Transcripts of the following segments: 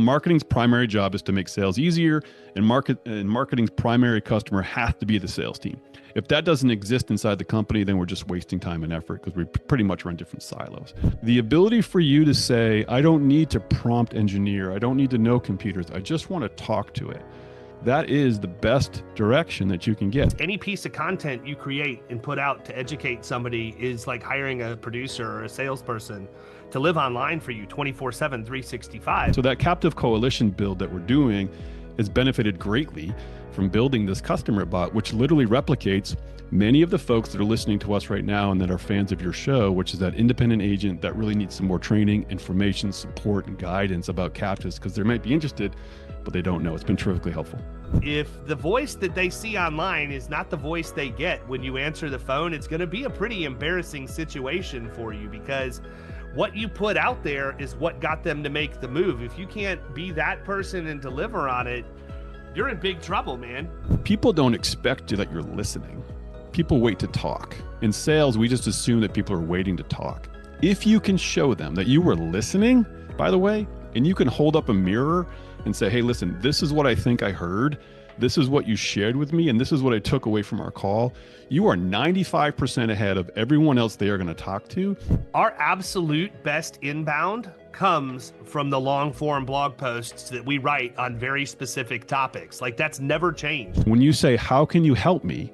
marketing's primary job is to make sales easier, and marketing's primary customer has to be the sales team. If that doesn't exist inside the company, then we're just wasting time and effort because we pretty much run different silos. The ability for you to say, I don't need to prompt engineer, I don't need to know computers, I just want to talk to it. That is the best direction that you can get. Any piece of content you create and put out to educate somebody is like hiring a producer or a salesperson to live online for you 24/7, 365. So that captive coalition build that we're doing has benefited greatly from building this customer bot, which literally replicates many of the folks that are listening to us right now and that are fans of your show, which is that independent agent that really needs some more training, information, support, and guidance about captives because they might be interested, but they don't know. It's been terrifically helpful. If the voice that they see online is not the voice they get when you answer the phone, it's going to be a pretty embarrassing situation for you because what you put out there is what got them to make the move. If you can't be that person and deliver on it, you're in big trouble, man. People don't expect you that you're listening. People wait to talk. In sales, we just assume that people are waiting to talk. If you can show them that you were listening, by the way, and you can hold up a mirror and say, hey, listen, this is what I think I heard. This is what you shared with me, and this is what I took away from our call. You are 95% ahead of everyone else they are going to talk to. Our absolute best inbound comes from the long form blog posts that we write on very specific topics. Like that's never changed. When you say, how can you help me?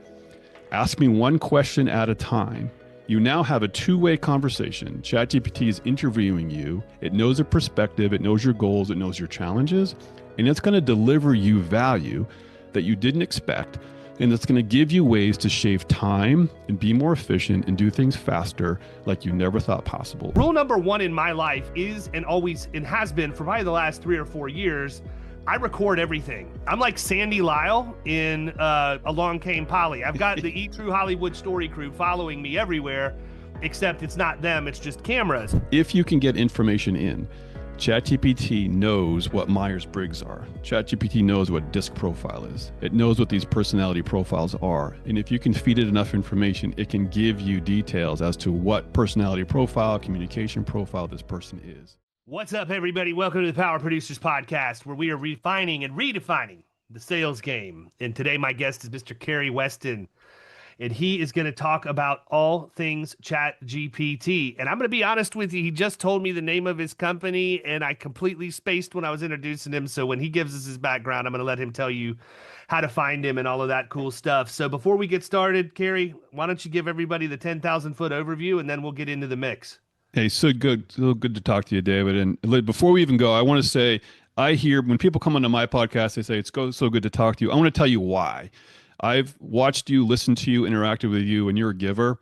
Ask me one question at a time. You now have a two-way conversation. ChatGPT is interviewing you. It knows your perspective. It knows your goals. It knows your challenges. And it's going to deliver you value that you didn't expect. And it's going to give you ways to shave time and be more efficient and do things faster like you never thought possible. Rule number one in my life is and always and has been for probably the last 3 or 4 years, I record everything. I'm like Sandy Lyle in Along Came Polly. I've got the Eat True Hollywood Story crew following me everywhere, except it's not them, it's just cameras. If you can get information in, ChatGPT knows what Myers-Briggs are. ChatGPT knows what DISC profile is. It knows what these personality profiles are. And if you can feed it enough information, it can give you details as to what personality profile, communication profile this person is. What's up, everybody? Welcome to the Power Producers Podcast, where we are refining and redefining the sales game. And today my guest is Mr. Cary Weston, and he is going to talk about all things ChatGPT. And I'm going to be honest with you, he just told me the name of his company, and I completely spaced when I was introducing him. So when he gives us his background, I'm going to let him tell you how to find him and all of that cool stuff. So before we get started, Cary, why don't you give everybody the 10,000-foot overview, and then we'll get into the mix. Hey, so good to talk to you, David. And before we even go, I want to say, I hear when people come onto my podcast, they say, it's so good to talk to you. I want to tell you why. I've watched you, listened to you, interacted with you, and you're a giver,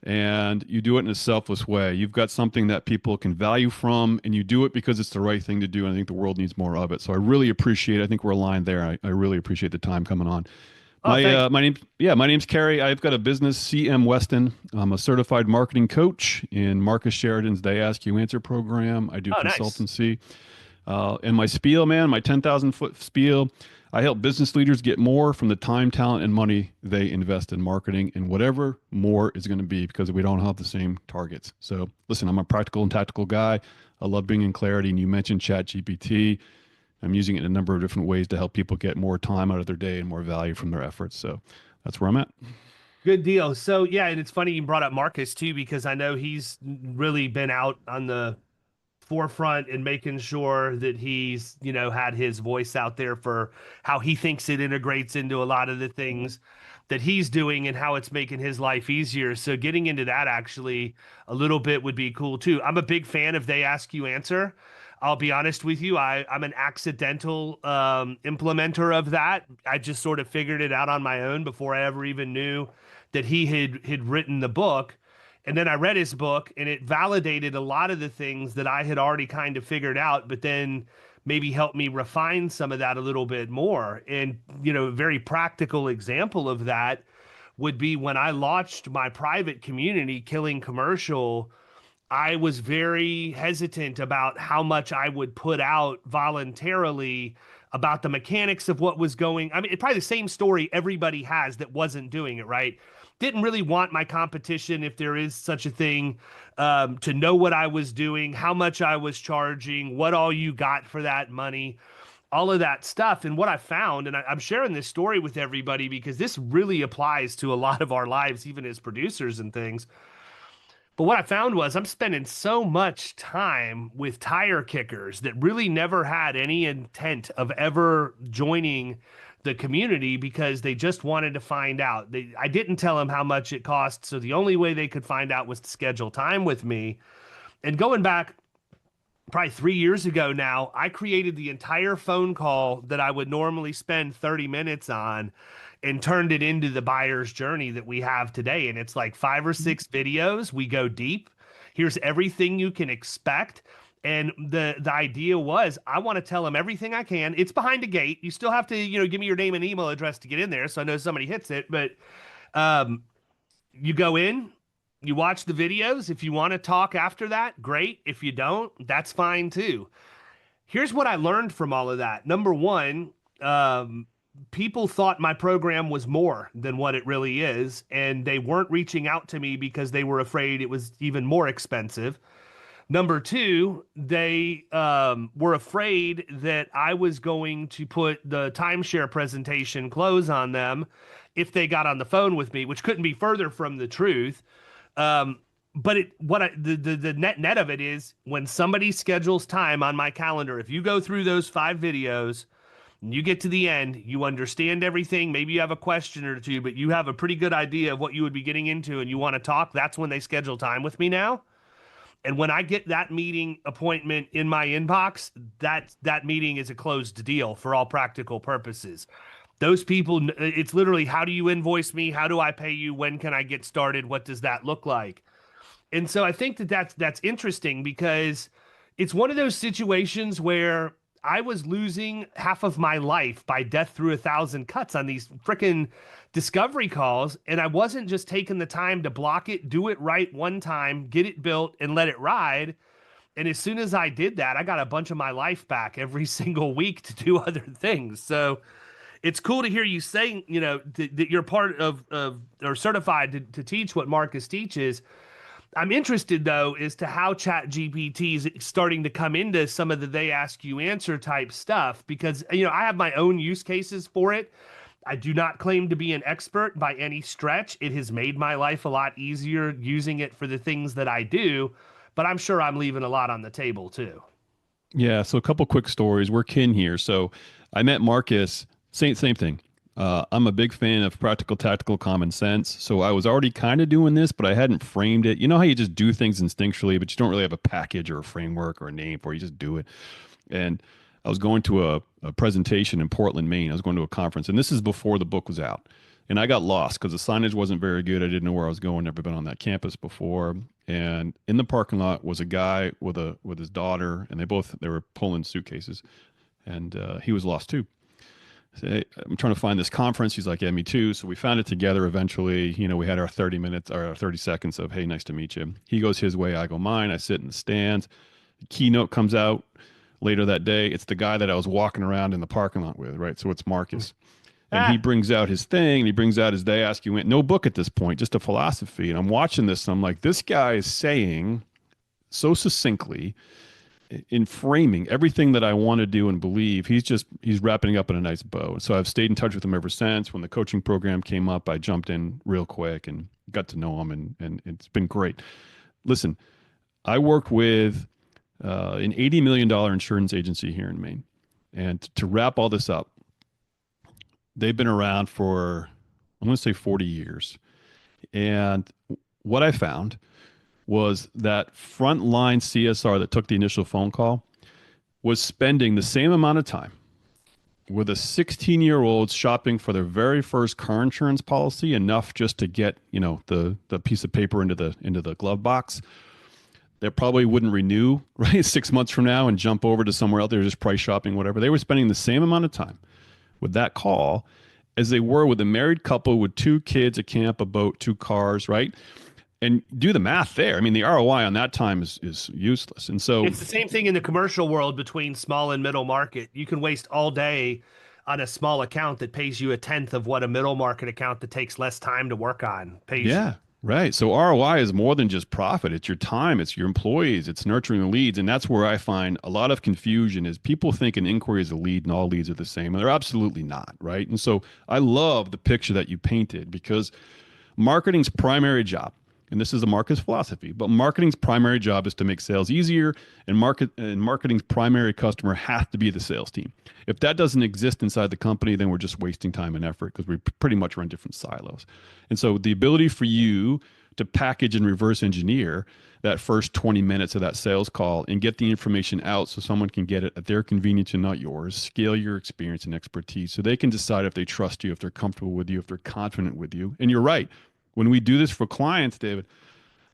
and you do it in a selfless way. You've got something that people can value from, and you do it because it's the right thing to do, and I think the world needs more of it. So I really appreciate it. I think we're aligned there. I really appreciate the time coming on. My name's Cary. I've got a business, CM Weston. I'm a certified marketing coach in Marcus Sheridan's They Ask You Answer program. I do consultancy. Nice. And my spiel, man, my 10,000-foot spiel, I help business leaders get more from the time, talent, and money they invest in marketing, and whatever more is going to be, because we don't have the same targets. So listen, I'm a practical and tactical guy. I love being in clarity. And you mentioned ChatGPT. I'm using it in a number of different ways to help people get more time out of their day and more value from their efforts. So that's where I'm at. Good deal. So yeah, and it's funny you brought up Marcus too, because I know he's really been out on the forefront and making sure that he's, had his voice out there for how he thinks it integrates into a lot of the things that he's doing and how it's making his life easier. So getting into that actually a little bit would be cool too. I'm a big fan of They Ask You Answer. I'll be honest with you, I'm an accidental implementer of that. I just sort of figured it out on my own before I ever even knew that he had written the book. And then I read his book, and it validated a lot of the things that I had already kind of figured out, but then maybe helped me refine some of that a little bit more. And, a very practical example of that would be when I launched my private community, Killing Commercial. I was very hesitant about how much I would put out voluntarily about the mechanics of what was going. I mean, it's probably the same story everybody has that wasn't doing it, right? didn't really want my competition, if there is such a thing, to know what I was doing, how much I was charging, what all you got for that money, all of that stuff. And what I found, and I'm sharing this story with everybody because this really applies to a lot of our lives, even as producers and things. But what I found was I'm spending so much time with tire kickers that really never had any intent of ever joining the community because they just wanted to find out. I didn't tell them how much it cost, so the only way they could find out was to schedule time with me. And going back probably 3 years ago now, I created the entire phone call that I would normally spend 30 minutes on and turned it into the buyer's journey that we have today. And it's like 5 or 6 videos. We go deep. Here's everything you can expect. And the idea was I want to tell them everything I can. It's behind a gate. You still have to, give me your name and email address to get in there. So I know somebody hits it, but um, you go in, you watch the videos. If you want to talk after that, great. If you don't, that's fine too. Here's what I learned from all of that. Number one, people thought my program was more than what it really is, and they weren't reaching out to me because they were afraid it was even more expensive. Number two, they were afraid that I was going to put the timeshare presentation close on them if they got on the phone with me, which couldn't be further from the truth. But the net of it is when somebody schedules time on my calendar, if you go through those 5 videos and you get to the end, you understand everything. Maybe you have a question or two, but you have a pretty good idea of what you would be getting into and you want to talk. That's when they schedule time with me now. And when I get that meeting appointment in my inbox, that meeting is a closed deal for all practical purposes. Those people, it's literally, how do you invoice me? How do I pay you? When can I get started? What does that look like? And so I think that's interesting because it's one of those situations where I was losing half of my life by death through 1,000 cuts on these freaking discovery calls. And I wasn't just taking the time to block it, do it right one time, get it built and let it ride. And as soon as I did that, I got a bunch of my life back every single week to do other things. So it's cool to hear you saying, that you're part of or certified to teach what Marcus teaches. I'm interested, though, as to how ChatGPT is starting to come into some of the they ask you answer type stuff, because, I have my own use cases for it. I do not claim to be an expert by any stretch. It has made my life a lot easier using it for the things that I do, but I'm sure I'm leaving a lot on the table, too. Yeah. So a couple quick stories. We're kin here. So I met Marcus, same thing. I'm a big fan of practical, tactical, common sense. So I was already kind of doing this, but I hadn't framed it. You know how you just do things instinctually, but you don't really have a package or a framework or a name for it. You just do it. And I was going to a presentation in Portland, Maine. I was going to a conference, and this is before the book was out. And I got lost because the signage wasn't very good. I didn't know where I was going. Never been on that campus before. And in the parking lot was a guy with his daughter, and they were pulling suitcases, and he was lost too. So, hey, I'm trying to find this conference. He's like, yeah, me too. So we found it together eventually. We had our 30 minutes or our 30 seconds of, hey, nice to meet you. He goes his way, I go mine. I sit in the stands. The keynote comes out later that day. It's the guy that I was walking around in the parking lot with, right? So it's Marcus. And he brings out his thing, and he brings out his they ask you, no book at this point, just a philosophy. And I'm watching this, and I'm like, this guy is saying so succinctly, in framing everything that I want to do and believe, he's wrapping it up in a nice bow. So I've stayed in touch with him ever since. When the coaching program came up, I jumped in real quick and got to know him, and it's been great. Listen, I worked with an $80 million insurance agency here in Maine. And to wrap all this up, they've been around for, I'm going to say 40 years. And what I found was that frontline CSR that took the initial phone call was spending the same amount of time with a 16-year-old shopping for their very first car insurance policy, enough just to get, the piece of paper into the glove box. That probably wouldn't renew, right, 6 months from now and jump over to somewhere else. They're just price shopping, whatever. They were spending the same amount of time with that call as they were with a married couple with 2 kids, a camp, a boat, 2 cars, right? And do the math there. I mean, the ROI on that time is useless. And so it's the same thing in the commercial world between small and middle market. You can waste all day on a small account that pays you a tenth of what a middle market account that takes less time to work on pays you. Yeah, right. So ROI is more than just profit. It's your time, it's your employees, it's nurturing the leads. And that's where I find a lot of confusion is people think an inquiry is a lead and all leads are the same. And they're absolutely not, right? And so I love the picture that you painted because marketing's primary job, and this is a market's philosophy, but marketing's primary job is to make sales easier, and marketing's primary customer has to be the sales team. If that doesn't exist inside the company, then we're just wasting time and effort because we pretty much run different silos. And so the ability for you to package and reverse engineer that first 20 minutes of that sales call and get the information out so someone can get it at their convenience and not yours, scale your experience and expertise so they can decide if they trust you, if they're comfortable with you, if they're confident with you. And you're right. When we do this for clients, David,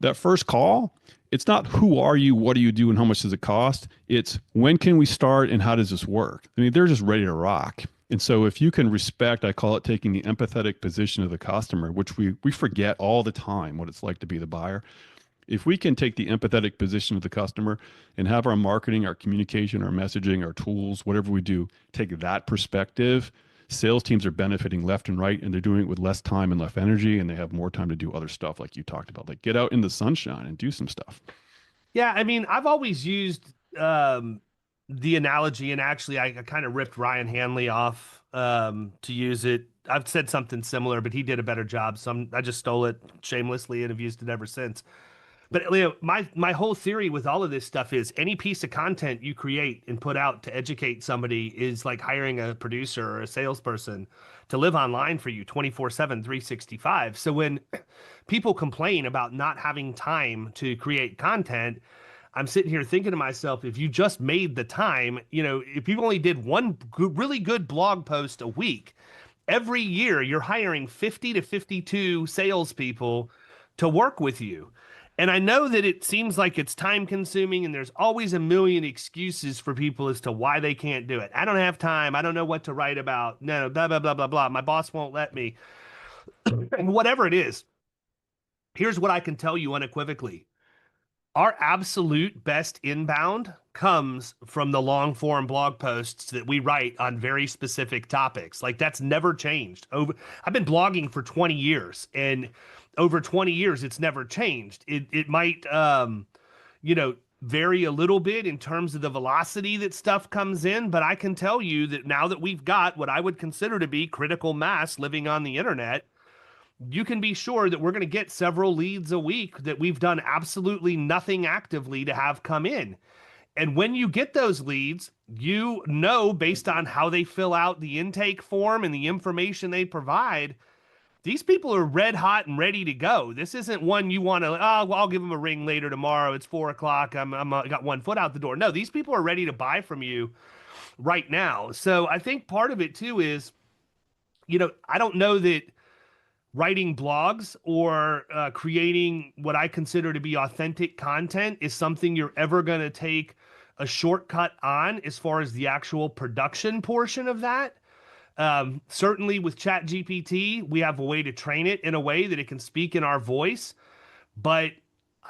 that first call, it's not who are you, what do you do, and how much does it cost? It's when can we start and how does this work? I mean, they're just ready to rock. And so if you can respect, I call it taking the empathetic position of the customer, which we forget all the time what it's like to be the buyer. If we can take the empathetic position of the customer and have our marketing, our communication, our messaging, our tools, whatever we do, take that perspective, sales teams are benefiting left and right, and they're doing it with less time and less energy, and they have more time to do other stuff like you talked about, like get out in the sunshine and do some stuff. Yeah, I mean, I've always used the analogy, and actually, I kind of ripped Ryan Hanley off to use it. I've said something similar, but he did a better job, so I just stole it shamelessly and have used it ever since. But Leo, my whole theory with all of this stuff is any piece of content you create and put out to educate somebody is like hiring a producer or a salesperson to live online for you 24/7, 365. So when people complain about not having time to create content, I'm sitting here thinking to myself, if you just made the time, if you only did one really good blog post a week, every year you're hiring 50 to 52 salespeople to work with you. And I know that it seems like it's time consuming and there's always a million excuses for people as to why they can't do it. I don't have time. I don't know what to write about. No, blah, blah, blah, blah, blah. My boss won't let me. And whatever it is, here's what I can tell you unequivocally. Our absolute best inbound comes from the long form blog posts that we write on very specific topics. Like that's never changed. I've been blogging for 20 years and over 20 years it's never changed. It might vary a little bit in terms of the velocity that stuff comes in, but I can tell you that now that we've got what I would consider to be critical mass living on the internet, you can be sure that we're going to get several leads a week that we've done absolutely nothing actively to have come in. And when you get those leads, based on how they fill out the intake form and the information they provide, these people are red hot and ready to go. This isn't one you want to, well, I'll give them a ring later tomorrow. It's 4 o'clock. I got one foot out the door. No, these people are ready to buy from you right now. So I think part of it too is, I don't know that writing blogs or creating what I consider to be authentic content is something you're ever going to take a shortcut on as far as the actual production portion of that. Certainly with ChatGPT, we have a way to train it in a way that it can speak in our voice. But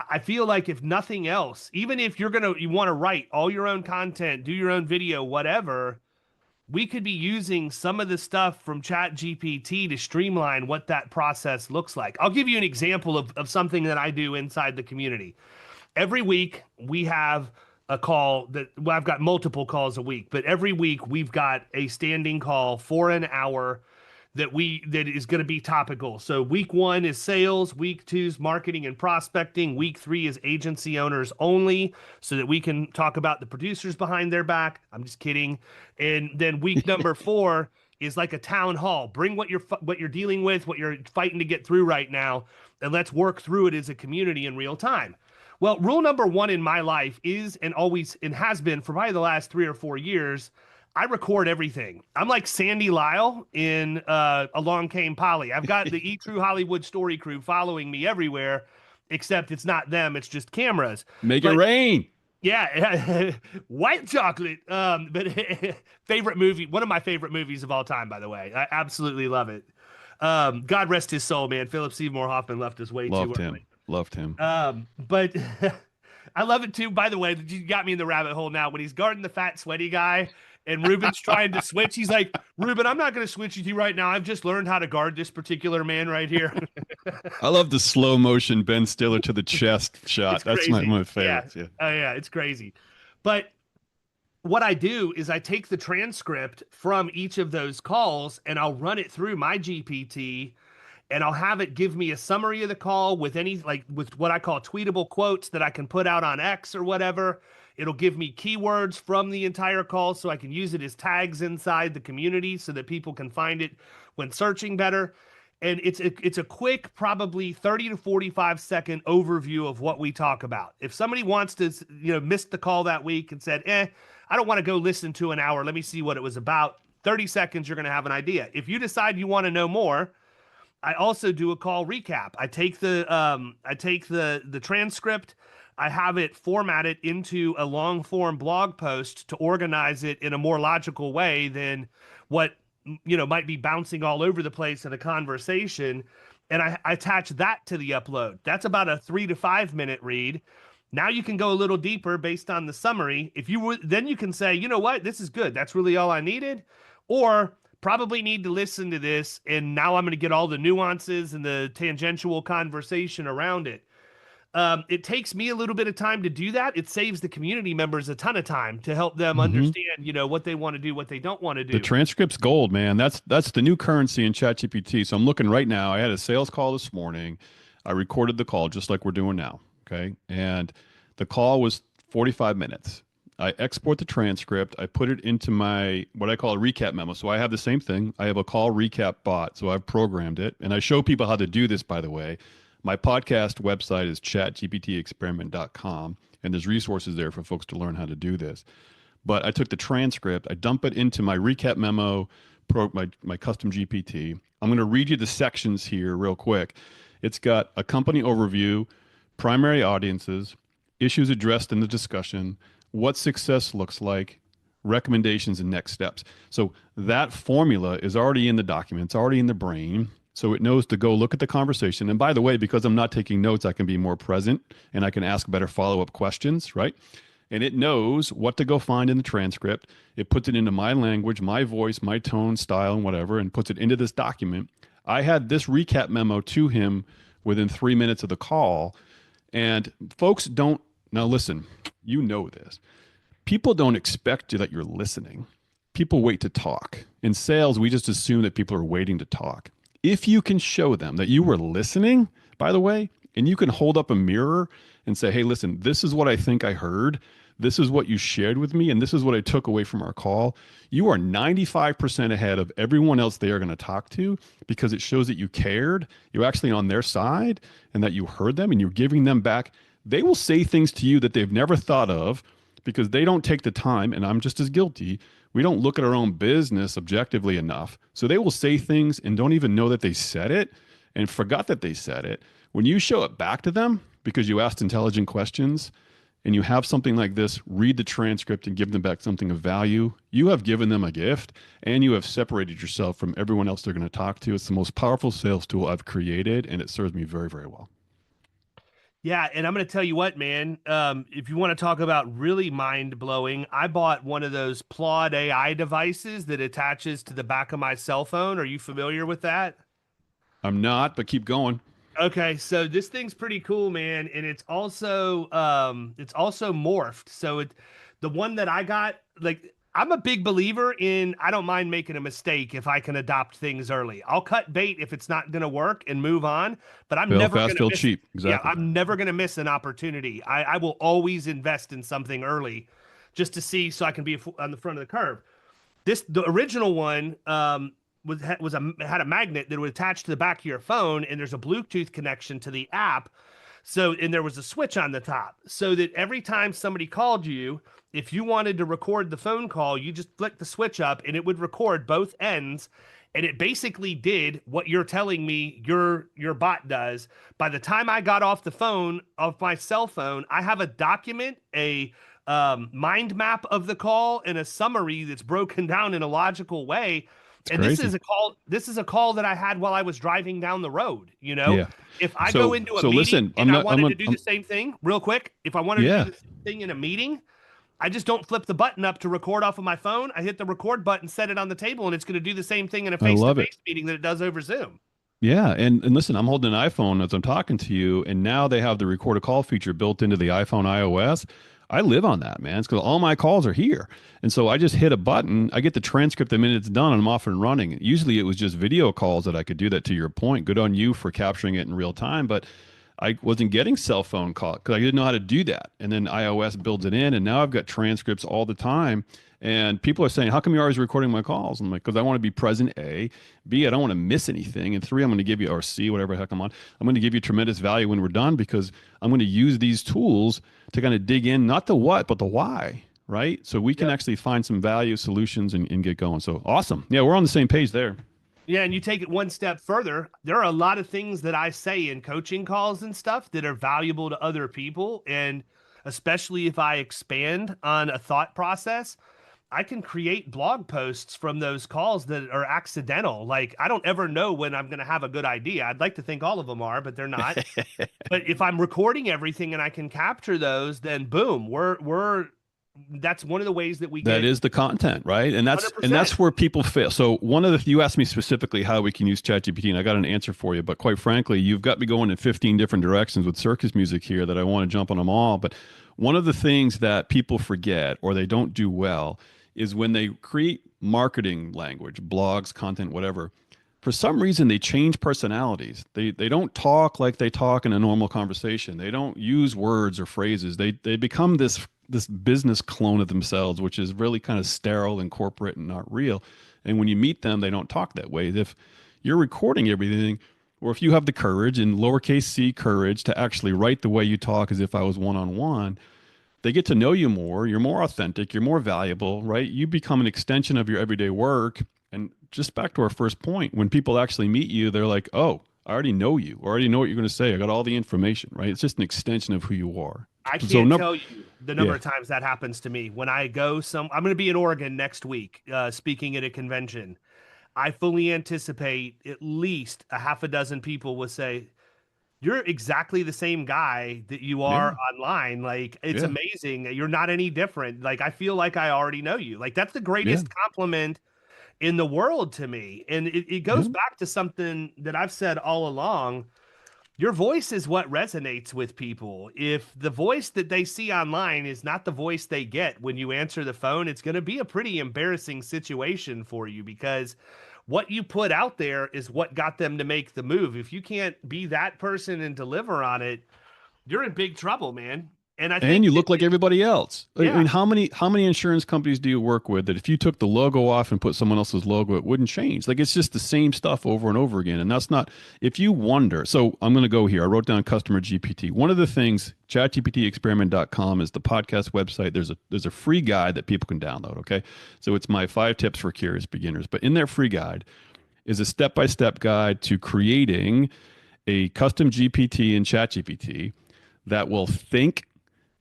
I feel like if nothing else, even if you want to write all your own content, do your own video, whatever, we could be using some of the stuff from ChatGPT to streamline what that process looks like. I'll give you an example of something that I do inside the community. Every week we have a call I've got multiple calls a week, but every week we've got a standing call for an hour that is going to be topical. So week 1 is sales, week 2 is marketing and prospecting, week 3 is agency owners only, so that we can talk about the producers behind their back. I'm just kidding. And then week number 4 is like a town hall. Bring what you're dealing with, what you're fighting to get through right now, and let's work through it as a community in real time. Well, rule number 1 in my life is, and always, and has been for probably the last 3 or 4 years, I record everything. I'm like Sandy Lyle in Along Came Polly. I've got the True Hollywood Story crew following me everywhere, except it's not them, it's just cameras. Make it rain. Yeah, white chocolate. But favorite movie, one of my favorite movies of all time, by the way. I absolutely love it. God rest his soul, man. Philip Seymour Hoffman left us way too early. Loved him. But I love it too. By the way, you got me in the rabbit hole now when he's guarding the fat, sweaty guy and Ruben's trying to switch. He's like, Ruben, I'm not going to switch with you right now. I've just learned how to guard this particular man right here. I love the slow motion Ben Stiller to the chest It's shot. That's one of crazy. my Yeah. favorites. Yeah. Oh, yeah. It's crazy. But what I do is I take the transcript from each of those calls and I'll run it through my GPT and I'll have it give me a summary of the call with any like with what I call tweetable quotes that I can put out on X or whatever. It'll give me keywords from the entire call so I can use it as tags inside the community so that people can find it when searching better. And it's a quick, probably 30 to 45-second overview of what we talk about. If somebody wants to, missed the call that week and said, I don't want to go listen to an hour. Let me see what it was about. 30 seconds, you're going to have an idea. If you decide you want to know more, I also do a call recap. I take the transcript, I have it formatted into a long form blog post to organize it in a more logical way than what might be bouncing all over the place in a conversation. And I attach that to the upload. That's about a 3 to 5 minute read. Now you can go a little deeper based on the summary. If you would, then you can say, you know what, this is good. That's really all I needed. Or probably need to listen to this. And now I'm going to get all the nuances and the tangential conversation around it. It takes me a little bit of time to do that. It saves the community members a ton of time to help them understand, what they want to do, what they don't want to The do. transcript's gold, man. That's the new currency in ChatGPT. So I'm looking right now. I had a sales call this morning. I recorded the call just like we're doing now. Okay. And the call was 45 minutes. I export the transcript. I put it into my what I call a recap memo. So I have the same thing. I have a call recap bot. So I've programmed it. And I show people how to do this, by the way. My podcast website is chatgptexperiment.com. And there's resources there for folks to learn how to do this. But I took the transcript, I dump it into my recap memo, my custom GPT. I'm going to read you the sections here real quick. It's got a company overview, primary audiences, issues addressed in the discussion, what success looks like, recommendations, and next steps. So that formula is already in the document. It's already in the brain. So it knows to go look at the conversation. And by the way, because I'm not taking notes, I can be more present and I can ask better follow-up questions, right? And it knows what to go find in the transcript. It puts it into my language, my voice, my tone, style, and whatever, and puts it into this document. I had this recap memo to him within 3 minutes of the call. And folks don't, now listen, you know this. People don't expect you that you're listening. People wait to talk. In sales, we just assume that people are waiting to talk. If you can show them that you were listening, by the way, and you can hold up a mirror and say, hey, listen, this is what I think I heard. This is what you shared with me, and this is what I took away from our call. You are 95% ahead of everyone else they are going to talk to because it shows that you cared, you're actually on their side, and that you heard them and you're giving them back. They will say things to you that they've never thought of because they don't take the time, and I'm just as guilty. We don't look at our own business objectively enough. So they will say things and don't even know that they said it and forgot that they said it. When you show it back to them because you asked intelligent questions and you have something like this, read the transcript and give them back something of value, you have given them a gift and you have separated yourself from everyone else they're going to talk to. It's the most powerful sales tool I've created, and it serves me very, very well. Yeah, and I'm going to tell you what, man. If you want to talk about really mind-blowing, I bought one of those Plod AI devices that attaches to the back of my cell phone. Are you familiar with that? I'm not, but keep going. Okay, so this thing's pretty cool, man, and it's also morphed. So the one that I got, like I'm a big believer in I don't mind making a mistake if I can adopt things early. I'll cut bait if it's not going to work and move on, but I'm Fail never fast, going to fail miss cheap. Yeah, Exactly. I'm never going to miss an opportunity. I will always invest in something early just to see so I can be on the front of the curve. The original one had a magnet that would attach to the back of your phone, and there's a Bluetooth connection to the app. So, and there was a switch on the top so that every time somebody called you, if you wanted to record the phone call, you just flick the switch up and it would record both ends. And it basically did what you're telling me your bot does. By the time I got off the phone, off my cell phone, I have a document, a mind map of the call, and a summary that's broken down in a logical way. It's And crazy. this is a call that I had while I was driving down the road, Yeah. If I go So into a so meeting listen, and I wanted to do the same thing real quick, if I wanted to yeah. do the same thing in a meeting, I just don't flip the button up to record off of my phone. I hit the record button, set it on the table, and it's going to do the same thing in a I love it. face-to-face meeting that it does over Zoom. Yeah, and listen, I'm holding an iPhone as I'm talking to you, and now they have the record a call feature built into the iPhone iOS. I live on that, man. It's because all my calls are here, and so I just hit a button. I get the transcript the minute it's done, and I'm off and running. Usually, it was just video calls that I could do that. To your point, good on you for capturing it in real time, but I wasn't getting cell phone call because I didn't know how to do that. And then iOS builds it in, and now I've got transcripts all the time. And people are saying, "How come you're always recording my calls?" I'm like, "Because I want to be present. A, B, I don't want to miss anything, and three, I'm going to give you, or C, whatever the heck I'm on. I'm going to give you tremendous value when we're done because I'm going to use these tools to kind of dig in, not the what, but the why." Right. So we can Yep. actually find some value solutions and get going. So awesome. Yeah, we're on the same page there. Yeah, and you take it one step further. There are a lot of things that I say in coaching calls and stuff that are valuable to other people. And especially if I expand on a thought process, I can create blog posts from those calls that are accidental. Like I don't ever know when I'm going to have a good idea. I'd like to think all of them are, but they're not. But if I'm recording everything and I can capture those, then boom, we're that's one of the ways that we That get is the content, right? And that's 100%. where people fail. So one of the you asked me specifically how we can use ChatGPT, and I got an answer for you. But quite frankly, you've got me going in 15 different directions with circus music here that I want to jump on them all. But one of the things that people forget or they don't do well is when they create marketing language, blogs, content, whatever. For some reason, they change personalities. They don't talk like they talk in a normal conversation. They don't use words or phrases. They become this business clone of themselves, which is really kind of sterile and corporate and not real. And when you meet them, they don't talk that way. If you're recording everything, or if you have the courage, in lowercase c courage, to actually write the way you talk as if I was one on one, they get to know you more. You're more authentic. You're more valuable, right? You become an extension of your everyday work. And just back to our first point, when people actually meet you, they're like, oh, I already know you. I already know what you're going to say. I got all the information, right? It's just an extension of who you are. I So, can't no, tell you the number yeah, of times that happens to me when I go I'm going to be in Oregon next week, speaking at a convention. I fully anticipate at least a half a dozen people will say, "You're exactly the same guy that you are yeah, online. Like, it's yeah, amazing. You're not any different. Like, I feel like I already know you." Like, that's the yeah, greatest compliment in the world to me. And it goes yeah. back to something that I've said all along. Your voice is what resonates with people. If the voice that they see online is not the voice they get when you answer the phone, it's going to be a pretty embarrassing situation for you because what you put out there is what got them to make the move. If you can't be that person and deliver on it, you're in big trouble, man. And I And think you that, look like everybody else. I yeah, mean, how many insurance companies do you work with that if you took the logo off and put someone else's logo, it wouldn't change? Like it's just the same stuff over and over again. And that's not if you wonder. So I'm going to go here. I wrote down customer GPT. One of the things, chatgptexperiment.com is the podcast website. There's a free guide that people can download. Okay. So it's my 5 tips for curious beginners. But in their free guide is a step-by-step guide to creating a custom GPT in ChatGPT that will think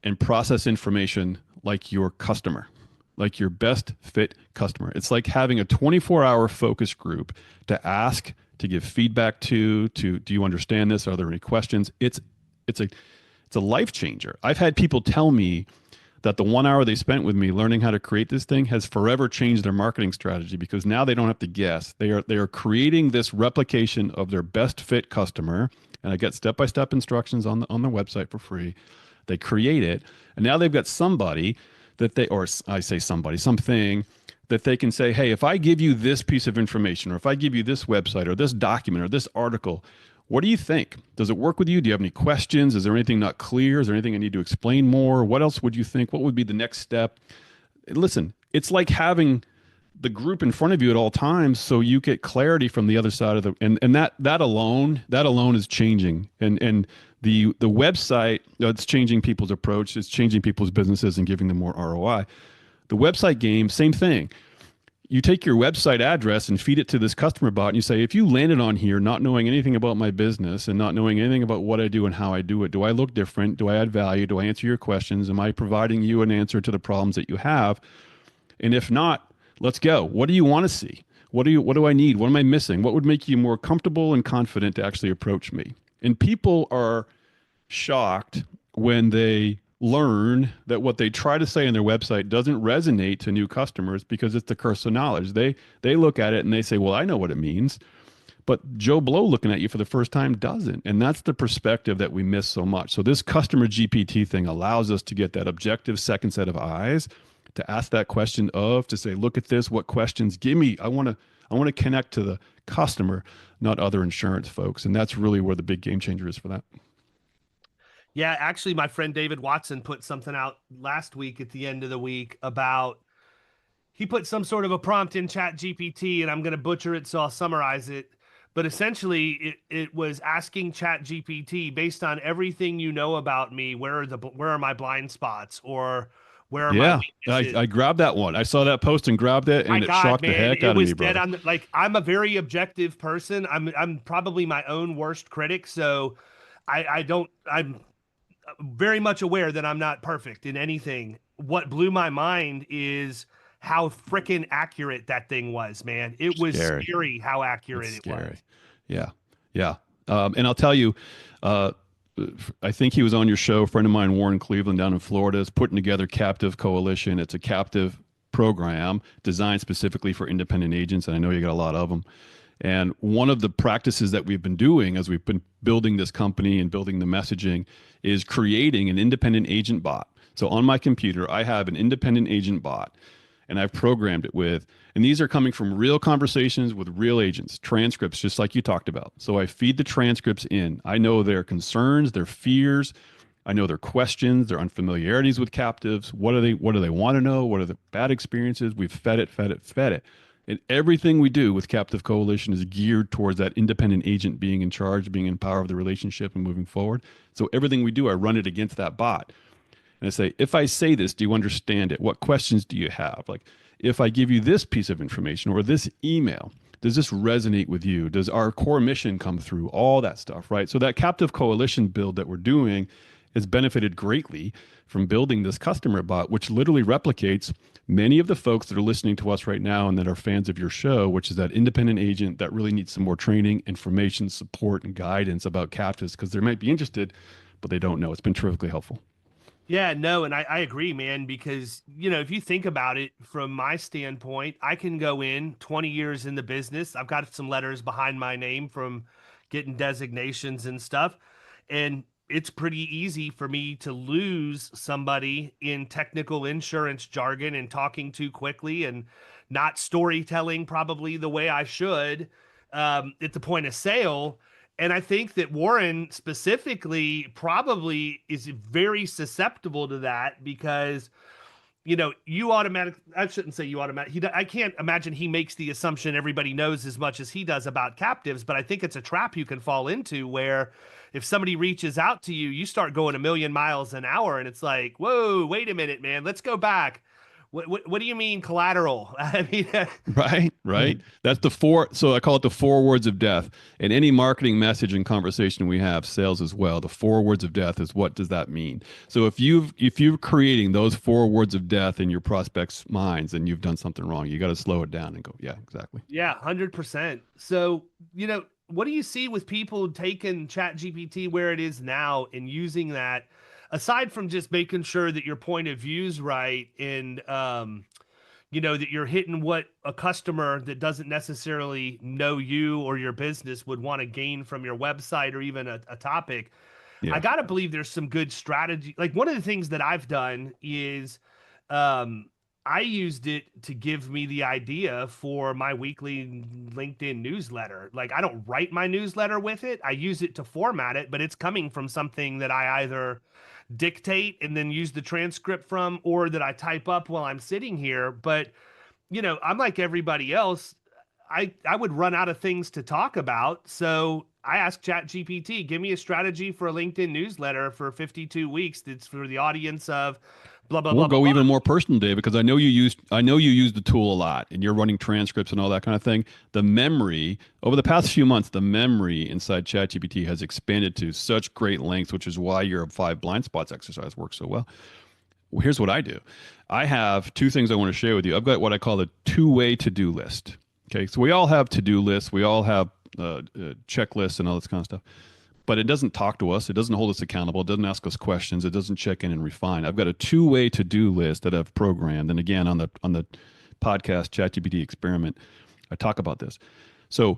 and process information like your customer, like your best fit customer. It's like having a 24-hour focus group to ask, to give feedback to do you understand this? Are there any questions? It's a life changer. I've had people tell me that the 1 hour they spent with me learning how to create this thing has forever changed their marketing strategy because now they don't have to guess. They are creating this replication of their best fit customer, and I get step by step instructions on the website for free. They create it, and now they've got somebody that they, or I say somebody, something that they can say, hey, if I give you this piece of information, or if I give you this website, or this document, or this article, what do you think? Does it work with you? Do you have any questions? Is there anything not clear? Is there anything I need to explain more? What else would you think? What would be the next step? Listen, it's like having the group in front of you at all times so you get clarity from the other side of the and that alone is changing and the website it's changing people's approach, it's changing people's businesses and giving them more ROI. The website game, same thing. You take your website address and feed it to this customer bot and you say, if you landed on here not knowing anything about my business and not knowing anything about what I do and how I do it, do I look different? Do I add value? Do I answer your questions? Am I providing you an answer to the problems that you have? And if not, let's go. What do you want to see? What do I need? What am I missing? What would make you more comfortable and confident to actually approach me? And people are shocked when they learn that what they try to say on their website doesn't resonate to new customers because it's the curse of knowledge. They look at it and they say, "Well, I know what it means." But Joe Blow looking at you for the first time doesn't. And that's the perspective that we miss so much. So this customer GPT thing allows us to get that objective second set of eyes to ask that question of, to say, look at this, what questions give me. I want to connect to the customer, not other insurance folks. And that's really where the big game changer is for that. Yeah, actually, my friend David Watson put something out last week at the end of the week about he put some sort of a prompt in Chat GPT, and I'm going to butcher it, so I'll summarize it. But essentially, it was asking Chat GPT, based on everything you know about me, where are my blind spots, or where are my Yeah, weaknesses? I grabbed that one. I saw that post and grabbed it, My and it God, shocked the man, heck it out of was me, dead brother. on like I'm a very objective person. I'm probably my own worst critic, so I don't I'm very much aware that I'm not perfect in anything. What blew my mind is how freaking accurate that thing was, man. It was Scary. scary how It's accurate it was. scary. Yeah. Yeah. And I'll tell you, uh, I think he was on your show. A friend of mine, Warren Cleveland, down in Florida, is putting together Captive Coalition. It's a captive program designed specifically for independent agents, and I know you got a lot of them. And one of the practices that we've been doing as we've been building this company and building the messaging is creating an independent agent bot. So on my computer, I have an independent agent bot and I've programmed it with, and these are coming from real conversations with real agents, transcripts, just like you talked about. So I feed the transcripts in. I know their concerns, their fears. I know their questions, their unfamiliarities with captives. What do they want to know? What are the bad experiences? We've fed it, fed it, fed it. And everything we do with Captive Coalition is geared towards that independent agent being in charge, being in power of the relationship and moving forward. So everything we do, I run it against that bot. And I say, if I say this, do you understand it? What questions do you have? Like, if I give you this piece of information or this email, does this resonate with you? Does our core mission come through? All that stuff, right? So that captive coalition build that we're doing has benefited greatly from building this customer bot, which literally replicates many of the folks that are listening to us right now and that are fans of your show, which is that independent agent that really needs some more training, information, support, and guidance about captives because they might be interested, but they don't know. It's been terrifically helpful. Yeah, no, and I agree, man, because if you think about it from my standpoint, I can go in 20 years in the business. I've got some letters behind my name from getting designations and stuff. And it's pretty easy for me to lose somebody in technical insurance jargon and talking too quickly and not storytelling probably the way I should at the point of sale. And I think that Warren specifically probably is very susceptible to that because you automatic. I shouldn't say you automatic. I can't imagine he makes the assumption everybody knows as much as he does about captives, but I think it's a trap you can fall into where if somebody reaches out to you, you start going a million miles an hour, and it's like, whoa, wait a minute, man, let's go back. What do you mean collateral? I mean, Right, right. That's the four. So I call it the four words of death. In any marketing message and conversation we have, sales as well. The four words of death is what does that mean? So if you're creating those four words of death in your prospects' minds, then you've done something wrong. You got to slow it down and go, yeah, exactly. yeah, 100%. So what do you see with people taking Chat GPT where it is now and using that, aside from just making sure that your point of view's right and that you're hitting what a customer that doesn't necessarily know you or your business would want to gain from your website or even a topic. I Yeah, gotta believe there's some good strategy. Like one of the things that I've done is um I used it to give me the idea for my weekly LinkedIn newsletter. Like I don't write my newsletter with it. I use it to format it, but it's coming from something that I either dictate and then use the transcript from or that I type up while I'm sitting here. But I'm like everybody else. I would run out of things to talk about. So I asked ChatGPT, give me a strategy for a LinkedIn newsletter for 52 weeks that's for the audience of blah blah we'll blah blah go blah. even more personal, Dave, because I know you use the tool a lot, and you're running transcripts and all that kind of thing. The memory over the past few months, the memory inside ChatGPT has expanded to such great lengths, which is why your five blind spots exercise works so well. Well, here's what I do. I have two things I want to share with you. I've got what I call a two-way to-do list. Okay, so we all have to-do lists, we all have checklists and all this kind of stuff. but it doesn't talk to us. It doesn't hold us accountable. It doesn't ask us questions. It doesn't check in and refine. I've got a two-way to-do list that I've programmed. And again, on the podcast ChatGPT experiment, I talk about this. So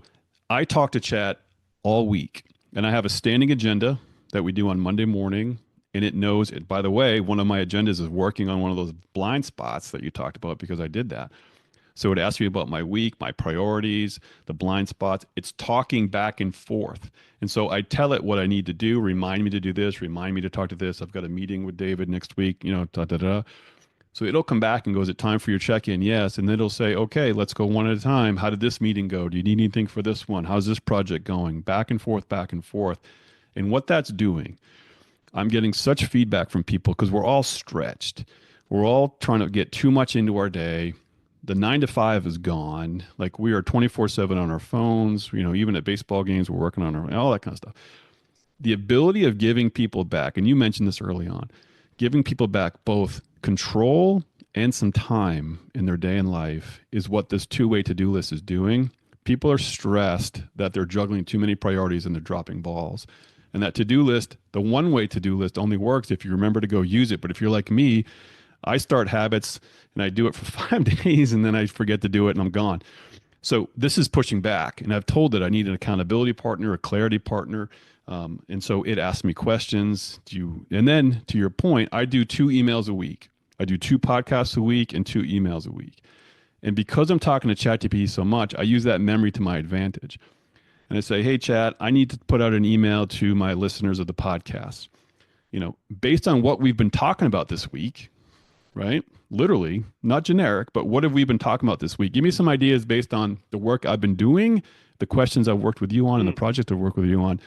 I talk to Chat all week, and I have a standing agenda that we do on Monday morning. And it knows it. By the way, one of my agendas is working on one of those blind spots that you talked about because I did that. So it asks me about my week, my priorities, the blind spots. It's talking back and forth. And so I tell it what I need to do, remind me to do this, remind me to talk to this. I've got a meeting with David next week, da, da, da. So it'll come back and goes, is it time for your check-in? Yes. And then it'll say, okay, let's go one at a time. How did this meeting go? Do you need anything for this one? How's this project going? Back and forth, back and forth. And what that's doing, I'm getting such feedback from people because we're all stretched. We're all trying to get too much into our day. The 9 to 5 is gone. Like we are 24/7 on our phones, even at baseball games, we're working on all that kind of stuff. The ability of giving people back, and you mentioned this early on, giving people back both control and some time in their day and life is what this two-way to-do list is doing. People are stressed that they're juggling too many priorities and they're dropping balls. And that to-do list, the one-way to-do list only works if you remember to go use it. But if you're like me, I start habits and I do it for 5 days and then I forget to do it and I'm gone. So this is pushing back. And I've told it I need an accountability partner, a clarity partner. And so it asks me questions. And then to your point, I do 2 emails a week. I do 2 podcasts a week and 2 emails a week. And because I'm talking to ChatGPT so much, I use that memory to my advantage. And I say, hey, Chat, I need to put out an email to my listeners of the podcast. Based on what we've been talking about this week, right? Literally, not generic, but what have we been talking about this week? Give me some ideas based on the work I've been doing, the questions I've worked with you on, and the project I've worked with you on.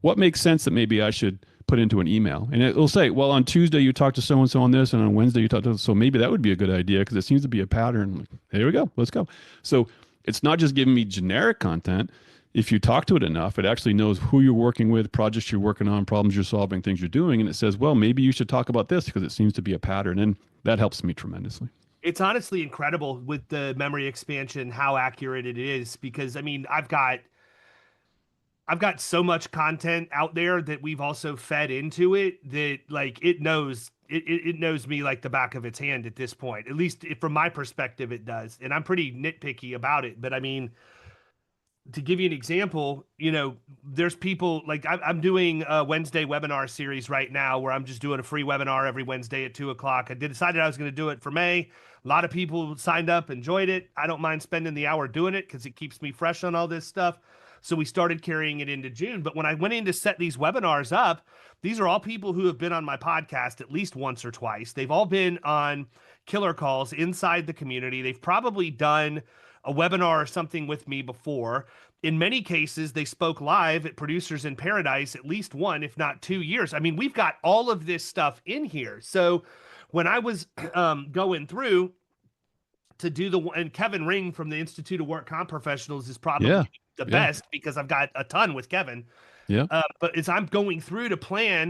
What makes sense that maybe I should put into an email? And it'll say, well, on Tuesday you talked to so-and-so on this, and on Wednesday you talked to, so maybe that would be a good idea because it seems to be a pattern. Like, here we go, let's go. So it's not just giving me generic content. If you talk to it enough, it actually knows who you're working with, projects you're working on, problems you're solving, things you're doing. And it says, well, maybe you should talk about this because it seems to be a pattern. And that helps me tremendously. It's honestly incredible with the memory expansion, how accurate it is, because I mean, I've got so much content out there that we've also fed into it that like it knows me like the back of its hand at this point. At least from my perspective, it does. And I'm pretty nitpicky about it. But I mean, to give you an example, there's people like I'm doing a Wednesday webinar series right now where I'm just doing a free webinar every Wednesday at 2:00. I decided I was going to do it for May. A lot of people signed up, enjoyed it. I don't mind spending the hour doing it because it keeps me fresh on all this stuff. So we started carrying it into June. But when I went in to set these webinars up, these are all people who have been on my podcast at least once or twice. They've all been on killer calls inside the community. They've probably done a webinar or something with me before. In many cases, they spoke live at Producers in Paradise at least 1, if not 2 years. I mean, we've got all of this stuff in here. So when I was going through to do and Kevin Ring from the Institute of Work Comp Professionals is probably the best because I've got a ton with Kevin. Yeah. But as I'm going through to plan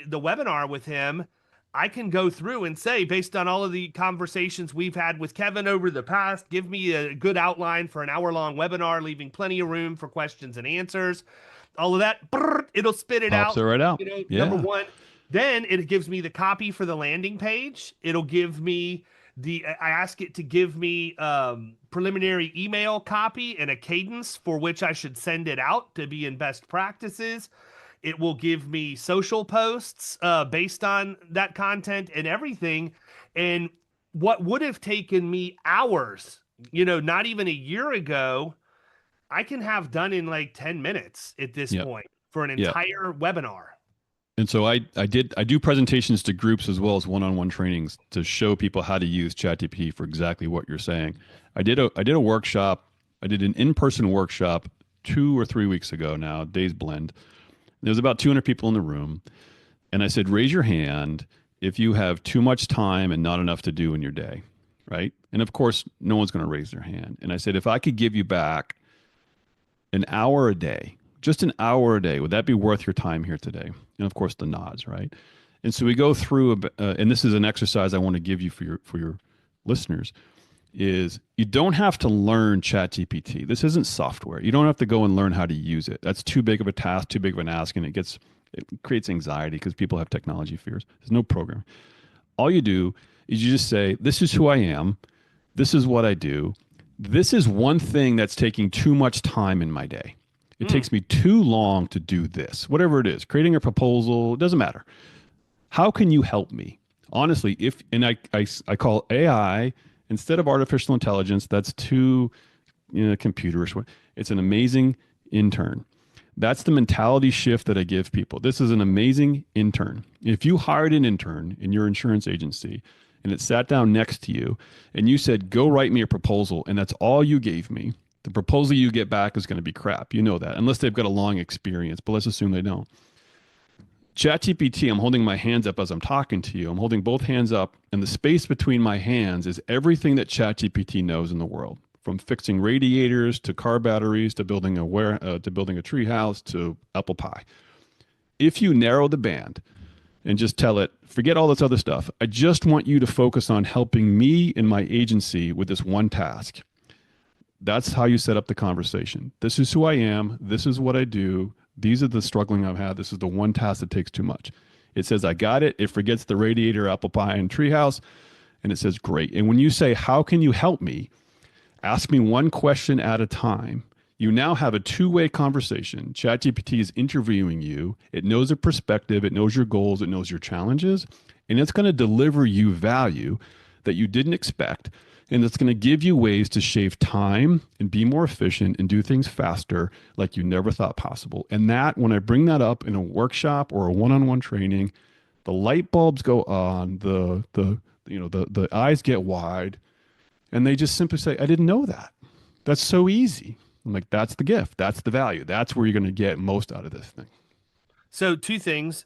the webinar with him, I can go through and say, based on all of the conversations we've had with Kevin over the past, give me a good outline for an hour-long webinar, leaving plenty of room for questions and answers. All of that, it'll spit it Pops out. it right out. Number one. Then it gives me the copy for the landing page. It'll give me I ask it to give me preliminary email copy and a cadence for which I should send it out to be in best practices. It will give me social posts based on that content and everything. And what would have taken me hours, not even a year ago, I can have done in like 10 minutes at this point for an entire webinar. And so I do presentations to groups as well as one-on-one trainings to show people how to use ChatGPT for exactly what you're saying. I did a workshop. I did an in-person workshop 2 or 3 weeks ago now, Days Blend. There's about 200 people in the room. And I said, raise your hand if you have too much time and not enough to do in your day, right? And of course, no one's going to raise their hand. And I said, if I could give you back an hour a day, just an hour a day, would that be worth your time here today? And of course, the nods, right? And so we go through, and this is an exercise I want to give you for your listeners, is you don't have to learn ChatGPT. This isn't software. You don't have to go and learn how to use it. That's too big of a task, too big of an ask, and it creates anxiety because people have technology fears. There's no program. All you do is you just say, "This is who I am. This is what I do. This is one thing that's taking too much time in my day. It takes me too long to do this, whatever it is, creating a proposal, it doesn't matter. How can you help me?" Honestly, I call AI instead of artificial intelligence, that's too computers. It's an amazing intern. That's the mentality shift that I give people. This is an amazing intern. If you hired an intern in your insurance agency and it sat down next to you and you said, "Go write me a proposal," and that's all you gave me, the proposal you get back is going to be crap. You know that, unless they've got a long experience, but let's assume they don't. ChatGPT, I'm holding my hands up as I'm talking to you. I'm holding both hands up, and the space between my hands is everything that ChatGPT knows in the world, from fixing radiators to car batteries to building a tree house to apple pie. If you narrow the band and just tell it, forget all this other stuff. I just want you to focus on helping me and my agency with this one task. That's how you set up the conversation. This is who I am. This is what I do. These are the struggling I've had. This is the one task that takes too much. It says, "I got it." It forgets the radiator, apple pie, and treehouse. And it says, "Great." And when you say, "How can you help me?" Ask me one question at a time. You now have a two-way conversation. ChatGPT is interviewing you. It knows your perspective. It knows your goals. It knows your challenges. And it's going to deliver you value that you didn't expect. And it's going to give you ways to shave time and be more efficient and do things faster like you never thought possible. And that, when I bring that up in a workshop or a one-on-one training, the light bulbs go on, the eyes get wide, and they just simply say, "I didn't know that. That's so easy." I'm like, that's the gift. That's the value. That's where you're going to get most out of this thing. So two things.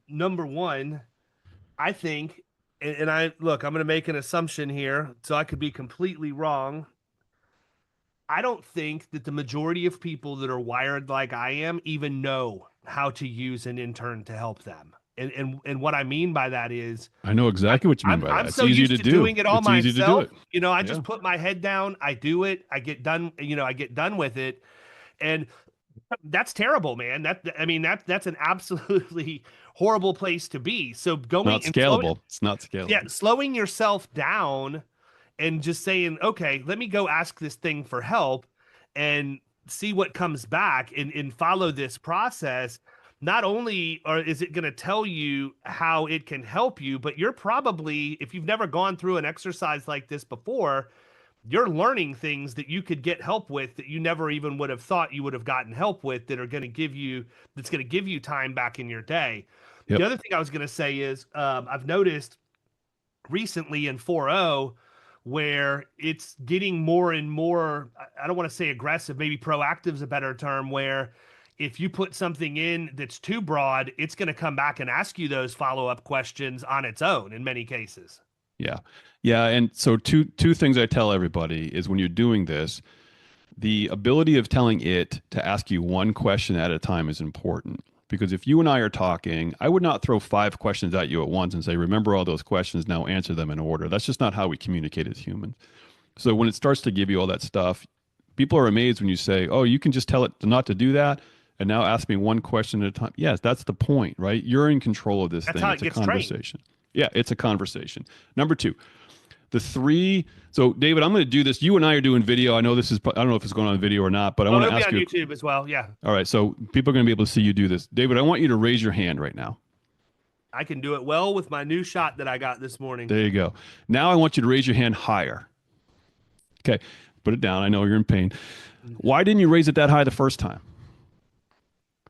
Number one, I think, and I'm going to make an assumption here, so I could be completely wrong. I don't think that the majority of people that are wired like I am even know how to use an intern to help them. And what I mean by that is, I know exactly what you mean by that. I'm It's so easy used to to do. doing it all It's easy to do myself. it. I Yeah. just put my head down, I do it, I get done, I get done with it. And that's terrible, man. That's an absolutely horrible place to be. So Not going and scalable. It's not scalable. slowing yourself down and just saying, "Okay, let me go ask this thing for help and see what comes back and follow this process." Not only is it going to tell you how it can help you, but you're probably, if you've never gone through an exercise like this before, you're learning things that you could get help with that you never even would have thought you would have gotten help with, that are going to give you, that's going to give you time back in your day. Yep. The other thing I was going to say is, I've noticed recently in 4.0 where it's getting more and more, I don't want to say aggressive, maybe proactive is a better term, where if you put something in that's too broad, it's going to come back and ask you those follow-up questions on its own in many cases. Yeah. Yeah. And so two things I tell everybody is, when you're doing this, the ability of telling it to ask you one question at a time is important. Because if you and I are talking, I would not throw 5 questions at you at once and say, "Remember all those questions, now answer them in order." That's just not how we communicate as humans. So when it starts to give you all that stuff, people are amazed when you say, "Oh, you can just tell it not to do that and now ask me one question at a time." Yes, that's the point, right? You're in control of this That's thing. how It's it a gets trained. conversation. Yeah, it's a conversation. Number 2, the 3. So David, I'm going to do this. You and I are doing video. I know this is, I don't know if it's going on video or not, but I want to It'll be ask on you. YouTube as well. Yeah, All right. So people are going to be able to see you do this. David, I want you to raise your hand right now. I can do it well with my new shot that I got this morning. There you go. Now I want you to raise your hand higher. Okay. Put it down. I know you're in pain. Why didn't you raise it that high the first time?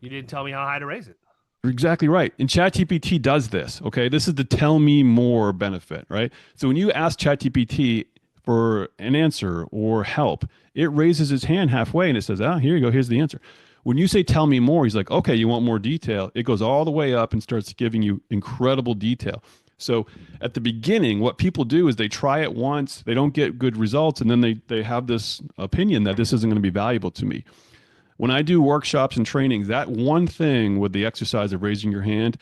You didn't tell me how high to raise it. You're exactly right. And ChatGPT does this. Okay. This is the tell me more benefit, right? So when you ask ChatGPT for an answer or help, it raises its hand halfway and it says, "Ah, here you go. Here's the answer." When you say "tell me more," he's like, "Okay, you want more detail?" It goes all the way up and starts giving you incredible detail. So at the beginning, what people do is they try it once, they don't get good results, and then they have this opinion that this isn't going to be valuable to me. When I do workshops and trainings, that one thing with the exercise of raising your hand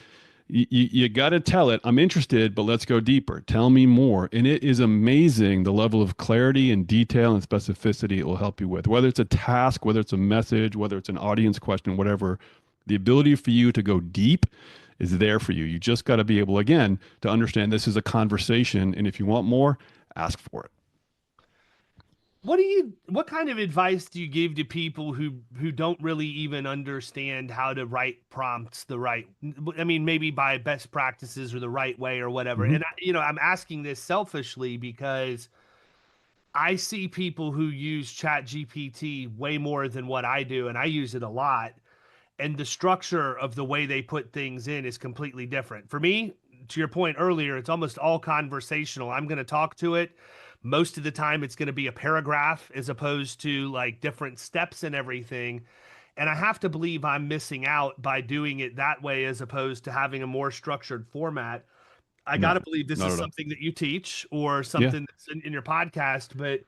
You got to tell it, I'm interested, but let's go deeper. Tell me more. And it is amazing the level of clarity and detail and specificity it will help you with. Whether it's a task, whether it's a message, whether it's an audience question, whatever, the ability for you to go deep is there for you. You just got to be able, again, to understand this is a conversation. And if you want more, ask for it. What kind of advice do you give to people who don't really even understand how to write prompts the right, I mean, maybe by best practices or the right way or whatever. Mhm. And I'm asking this selfishly because I see people who use ChatGPT way more than what I do, and I use it a lot. And the structure of the way they put things in is completely different. For me, to your point earlier, it's almost all conversational. I'm going to talk to it. Most of the time, it's going to be a paragraph as opposed to like different steps and everything. And I have to believe I'm missing out by doing it that way as opposed to having a more structured format. I got No, to believe this not is at all. something that you teach or Yeah. something that's in your podcast. But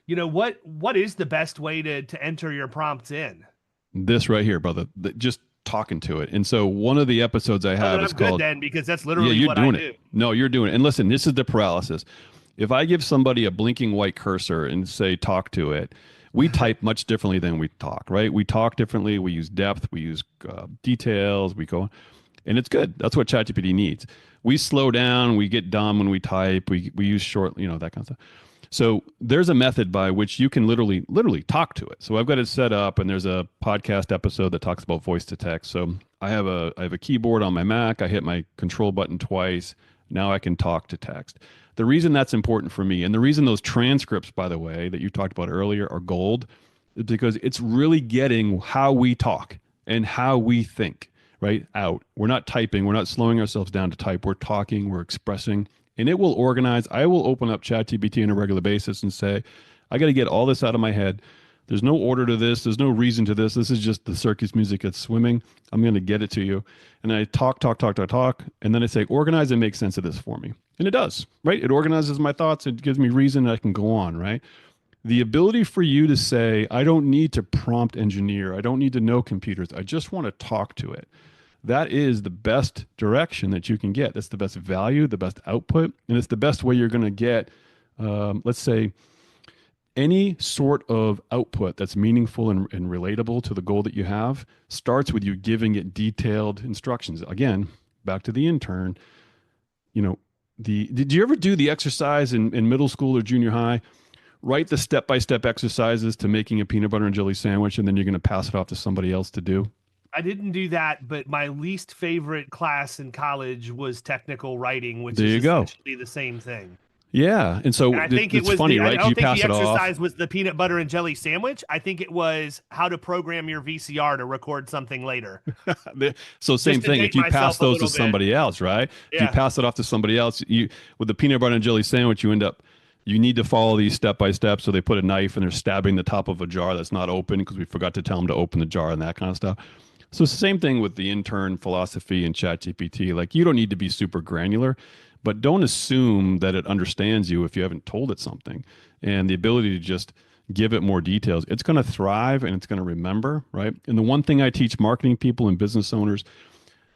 what is the best way to enter your prompts in? This right here, brother, just talking to it. And so one of the episodes I Oh, then have is I'm good called, then because that's yeah, literally you're what I doing it. do. No, you're doing it. And listen, this is the paralysis. If I give somebody a blinking white cursor and say, talk to it, we type much differently than we talk, right? We talk differently. We use depth. We use details. We go, and it's good. That's what ChatGPT needs. We slow down. We get dumb when we type. We use short, that kind of stuff. So there's a method by which you can literally talk to it. So I've got it set up, and there's a podcast episode that talks about voice to text. So I have a keyboard on my Mac. I hit my control button twice. Now I can talk to text. The reason that's important for me, and the reason those transcripts, by the way, that you talked about earlier, are gold, is because it's really getting how we talk and how we think right out. We're not typing. We're not slowing ourselves down to type. We're talking. We're expressing and it will organize. I will open up ChatGPT on a regular basis and say, I got to get all this out of my head. There's no order to this. There's no reason to this. This is just the circus music that's swimming. I'm going to get it to you. And I talk. And then I say, organize and make sense of this for me. And it does, right? It organizes my thoughts. It gives me reason I can go on, right? The ability for you to say, I don't need to prompt engineer. I don't need to know computers. I just want to talk to it. That is the best direction that you can get. That's the best value, the best output, and it's the best way you're going to get, let's say, any sort of output that's meaningful and relatable to the goal that you have starts with you giving it detailed instructions. Again, back to the intern, you know, did you ever do the exercise in middle school or junior high? Write the step-by-step exercises to making a peanut butter and jelly sandwich, and then you're going to pass it off to somebody else to do. I didn't do that, but my least favorite class in college was technical writing, which There is you go. essentially the same thing. Yeah, and And so I think it it's was funny, I right? 'Cause don't you think pass the it off. exercise was the peanut butter and jelly sandwich. I think it was how to program your VCR to record something later. So same Just to thing. date If you pass myself a those to little bit. somebody else, right? If you Yeah. pass it off to somebody else, you with the peanut butter and jelly sandwich, you need to follow these step by step. So they put a knife and they're stabbing the top of a jar that's not open because we forgot to tell them to open the jar and that kind of stuff. So it's the same thing with the intern philosophy and ChatGPT. Like you don't need to be super granular, but don't assume that it understands you if you haven't told it something. And the ability to just give it more details, it's going to thrive and it's going to remember, right? And the one thing I teach marketing people and business owners,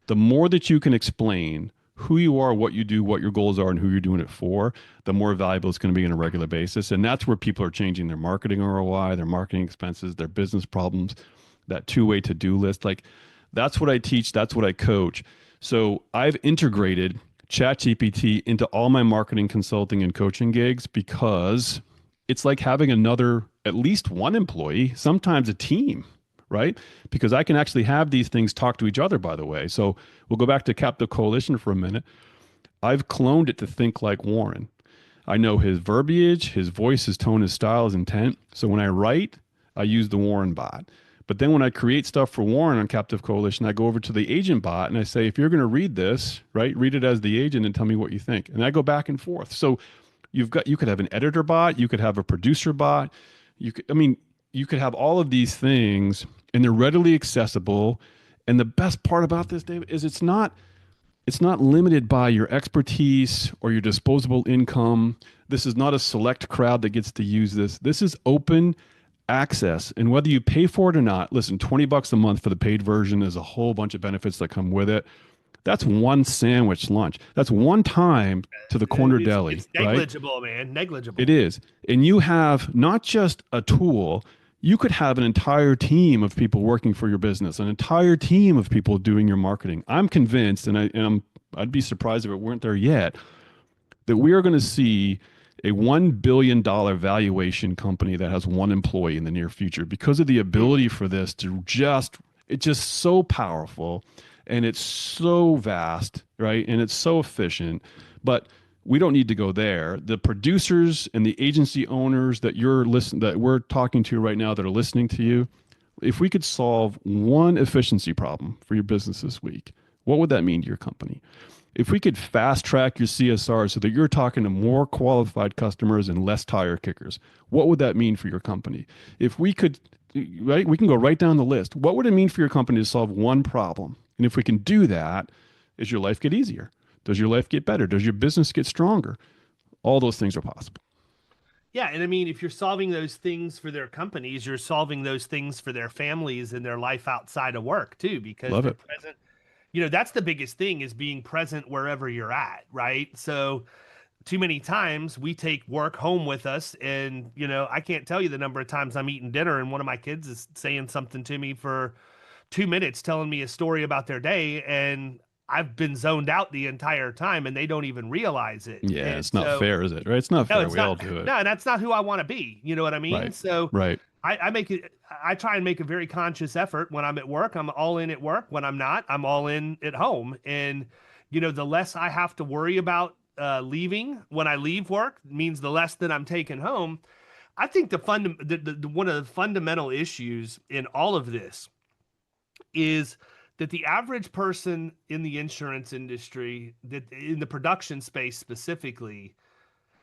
the more that you can explain who you are, what you do, what your goals are, and who you're doing it for, the more valuable it's going to be on a regular basis. And that's where people are changing their marketing ROI, their marketing expenses, their business problems, that two-way to-do list. Like that's what I teach, that's what I coach. So I've integrated ChatGPT into all my marketing consulting and coaching gigs because it's like having another, at least one employee, sometimes a team, right? Because I can actually have these things talk to each other, by the way. So we'll go back to Captive Coalition for a minute. I've cloned it to think like Warren. I know his verbiage, his voice, his tone, his style, his intent. So when I write, I use the Warren bot. But then when I create stuff for Warren on Captive Coalition, I go over to the agent bot and I say, if you're going to read this, right, read it as the agent and tell me what you think. And I go back and forth. So you could have an editor bot, you could have a producer bot, you could have all of these things and they're readily accessible. And the best part about this, David, is it's not limited by your expertise or your disposable income. This is not a select crowd that gets to use this. This is open access. And whether you pay for it or not, listen, $20 a month for the paid version is a whole bunch of benefits that come with it. That's one sandwich lunch. That's one time to the corner deli, It's right? negligible, man. It Negligible. is. And you have not just a tool, you could have an entire team of people working for your business, an entire team of people doing your marketing. I'm convinced, I'd be surprised if it weren't there yet, that we are going to see a $1 billion valuation company that has one employee in the near future because of the Mm. ability for this to it's just so powerful and it's so vast, right? And it's so efficient. But we don't need to go there. The producers and the agency owners that we're talking to right now that are listening to you, if we could solve one efficiency problem for your business this week, what would that mean to your company? If we could fast track your CSR so that you're talking to more qualified customers and less tire kickers, what would that mean for your company? If we could, right, we can go right down the list. What would it mean for your company to solve one problem? And if we can do that, does your life get easier? Does your life get better? Does your business get stronger? All those things are possible. Yeah, and I mean, if you're solving those things for their companies, you're solving those things for their families and their life outside of work too, because Love they're it. present. You know, that's the biggest thing is being present wherever you're at, right? So too many times we take work home with us, and I can't tell you the number of times I'm eating dinner and one of my kids is saying something to me for 2 minutes, telling me a story about their day, and I've been zoned out the entire time and they don't even realize it. Yeah, And it's not so fair, is it? Right? It's not no, fair. it's We all not. do it. No, that's not who I want to be. You know what I mean? Right. So Right. I make it. I try and make a very conscious effort when I'm at work. I'm all in at work. When I'm not, I'm all in at home. And the less I have to worry about leaving when I leave work means the less that I'm taking home. I think one of the fundamental issues in all of this is that the average person in the insurance industry, that in the production space specifically,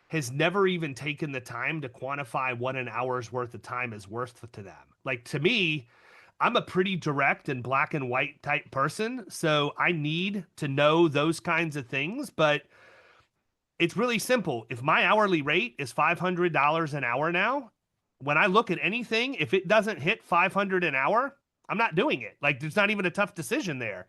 has never even taken the time to quantify what an hour's worth of time is worth to them. Like to me, I'm a pretty direct and black and white type person, so I need to know those kinds of things, but it's really simple. If my hourly rate is $500 an hour now, when I look at anything, if it doesn't hit 500 an hour, I'm not doing it. Like there's not even a tough decision there.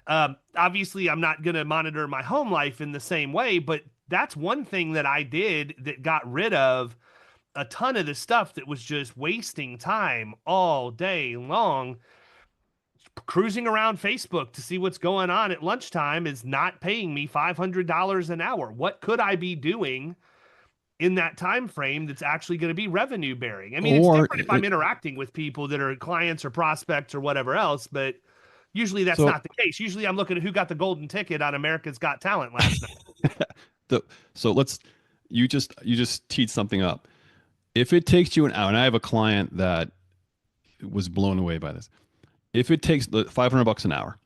Obviously, I'm not going to monitor my home life in the same way, but that's one thing that I did that got rid of a ton of the stuff that was just wasting time all day long. Cruising around Facebook to see what's going on at lunchtime is not paying me $500 an hour. What could I be doing in that time frame that's actually going to be revenue bearing? I mean, it's Or different if I'm interacting with people that are clients or prospects or whatever else, but usually that's so not the case. Usually I'm looking at who got the golden ticket on America's Got Talent last night. the so let's you just teed something up. If it takes you an hour, and I have a client that was blown away by this. If it takes $500 an hour,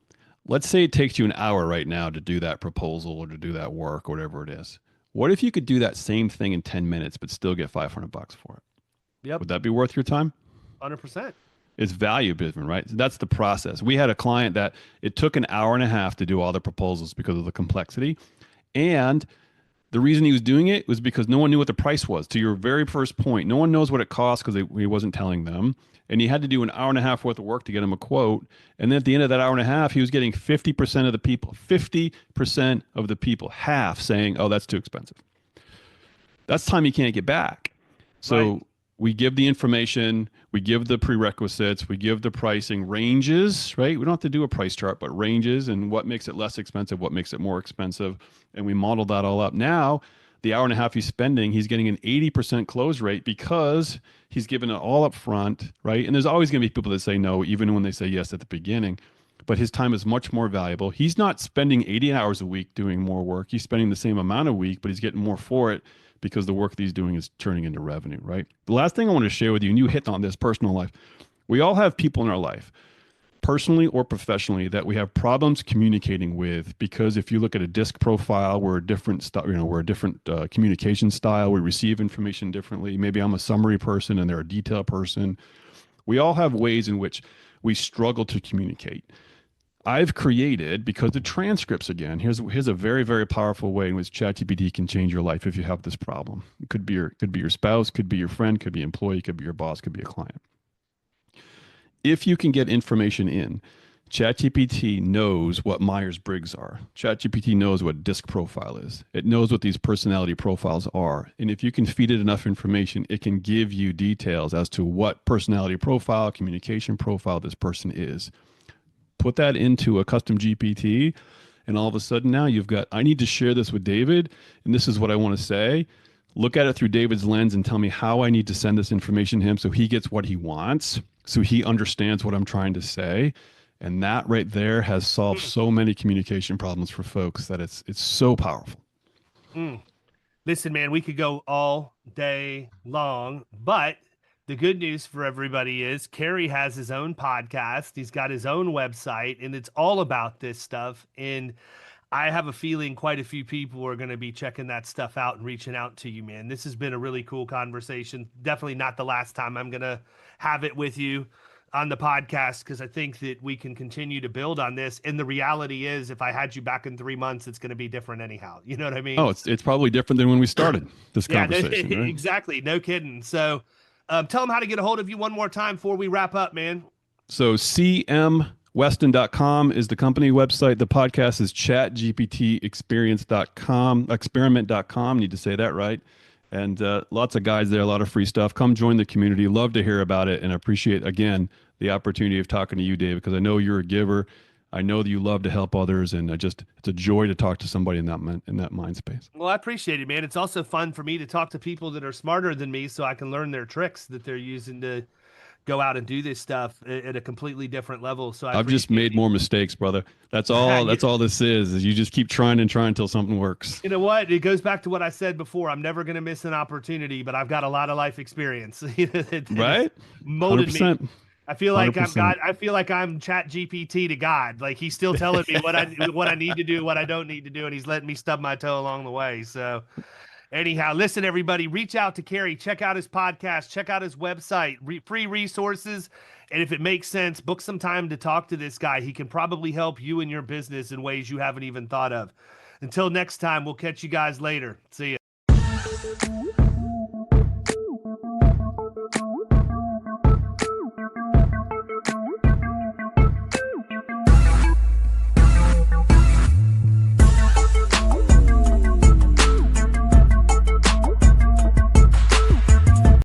let's say it takes you an hour right now to do that proposal or to do that work or whatever it is. What if you could do that same thing in 10 minutes but still get $500 for it? Yep, Would that be worth your time? 100%. It's value driven, right? That's the process. We had a client that it took an hour and a half to do all the proposals because of the complexity. And the reason he was doing it was because no one knew what the price was. To your very first point, no one knows what it costs because he wasn't telling them. And he had to do an hour and a half worth of work to get him a quote. And then at the end of that hour and a half, he was getting 50% of the people, 50% of the people, half saying, oh, that's too expensive. That's time you can't get back. Right. So we give the information, we give the prerequisites, we give the pricing ranges, right? We don't have to do a price chart, but ranges and what makes it less expensive, what makes it more expensive. And we model that all up. Now, the hour and a half he's spending, he's getting an 80% close rate because he's given it all up front, right? And there's always going to be people that say no, even when they say yes at the beginning. But his time is much more valuable. He's not spending 80 hours a week doing more work. He's spending the same amount a week, but he's getting more for it because the work that he's doing is turning into revenue, right? The last thing I want to share with you, and you hit on this personal life, we all have people in our life, personally or professionally, that we have problems communicating with because if you look at a disc profile, we're a different we're a different communication style. We receive information differently. Maybe I'm a summary person and they're a detail person. We all have ways in which we struggle to communicate. I've created, because the transcripts, again, here's a very, very powerful way in which ChatGPT can change your life if you have this problem. It could be your spouse, could be your friend, could be employee, could be your boss, could be a client. If you can get information in, ChatGPT knows what Myers-Briggs are. ChatGPT knows what DISC profile is. It knows what these personality profiles are. And if you can feed it enough information, it can give you details as to what personality profile, communication profile this person is. Put that into a custom GPT, and all of a sudden now you've got, I need to share this with David, and this is what I want to say. Look at it through David's lens and tell me how I need to send this information to him so he gets what he wants, so he understands what I'm trying to say. And that right there has solved so many communication problems for folks that it's so powerful. Mm. Listen, man, we could go all day long, but the good news for everybody is Cary has his own podcast. He's got his own website, and it's all about this stuff. And I have a feeling quite a few people are going to be checking that stuff out and reaching out to you, man. This has been a really cool conversation. Definitely not the last time I'm going to have it with you on the podcast, because I think that we can continue to build on this. And the reality is, if I had you back in 3 months, it's going to be different anyhow. You know what I mean? Oh, it's probably different than when we started this Yeah, conversation, right? exactly. No kidding. So tell them how to get a hold of you one more time before we wrap up, man. So cmweston.com is the company website. The podcast is chatgptexperience.com, experiment.com. Need to say that right. And lots of guides there, a lot of free stuff. Come join the community. Love to hear about it. And I appreciate, again, the opportunity of talking to you, Dave, because I know you're a giver. I know that you love to help others. And it's a joy to talk to somebody in that mind space. Well, I appreciate it, man. It's also fun for me to talk to people that are smarter than me so I can learn their tricks that they're using to go out and do this stuff at a completely different level. So I've just made more mistakes, brother. That's all. That's all this is you just keep trying and trying until something works. You know what? It goes back to what I said before. I'm never going to miss an opportunity, but I've got a lot of life experience. Right? Molded 100%. me. I feel like 100%. I'm God. I feel like I'm ChatGPT to God. Like he's still telling me what I need to do, what I don't need to do, and he's letting me stub my toe along the way. So anyhow, listen, everybody, reach out to Cary, check out his podcast, check out his website, free resources. And if it makes sense, book some time to talk to this guy. He can probably help you in your business in ways you haven't even thought of. Until next time, we'll catch you guys later. See ya.